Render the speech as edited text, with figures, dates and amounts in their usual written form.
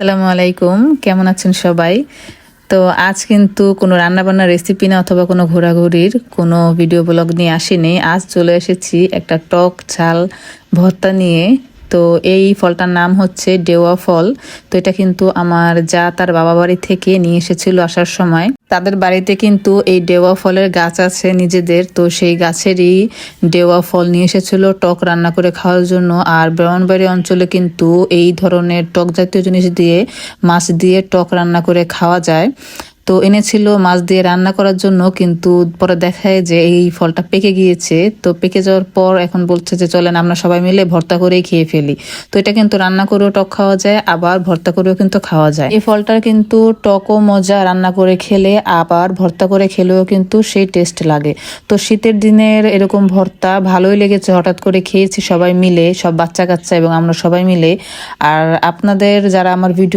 আসসালামু আলাইকুম, কেমন আছেন সবাই? তো আজ কিন্তু কোনো রান্নাবান্নার রেসিপি না অথবা কোনো ঘোরাঘুরির কোনো ভিডিও ব্লগ নিয়ে আসিনি। আজ চলে এসেছি একটা টক ঝাল ভর্তা নিয়ে। তো এই ফলটার নাম হচ্ছে ডেওয়া ফল। তো এটা কিন্তু আমার যা তার বাবা বাড়ি থেকে নিয়ে এসেছিল আসার সময়। তাদের বাড়িতে কিন্তু এই ডেওয়া ফলের গাছ আছে নিজেদের, তো সেই গাছেরই ডেওয়া ফল নিয়ে এসেছিল টক রান্না করে খাওয়ার জন্য। আর ব্রাহ্মণবাড়ি অঞ্চলে কিন্তু এই ধরনের টক জাতীয় জিনিস দিয়ে মাছ দিয়ে টক রান্না করে খাওয়া যায়। তো এনেছিল মাছ দিয়ে রান্না করার জন্য, কিন্তু পরে দেখায় যে এই ফলটা পেকে গিয়েছে। তো পেকে যাওয়ার পর এখন বলছে যে চলেন আমরা সবাই মিলে ভর্তা করেই খেয়ে ফেলি। তো এটা কিন্তু রান্না করেও টক খাওয়া যায়, আবার ভর্তা করেও কিন্তু খাওয়া যায়। এই ফলটার কিন্তু টকও মজা, রান্না করে খেলে আবার ভর্তা করে খেলেও কিন্তু সেই টেস্ট লাগে। তো শীতের দিনের এরকম ভর্তা ভালোই লেগেছে, হঠাৎ করে খেয়েছি সবাই মিলে, সব বাচ্চা কাচ্চা এবং আমরা সবাই মিলে। আর আপনাদের যারা আমার ভিডিও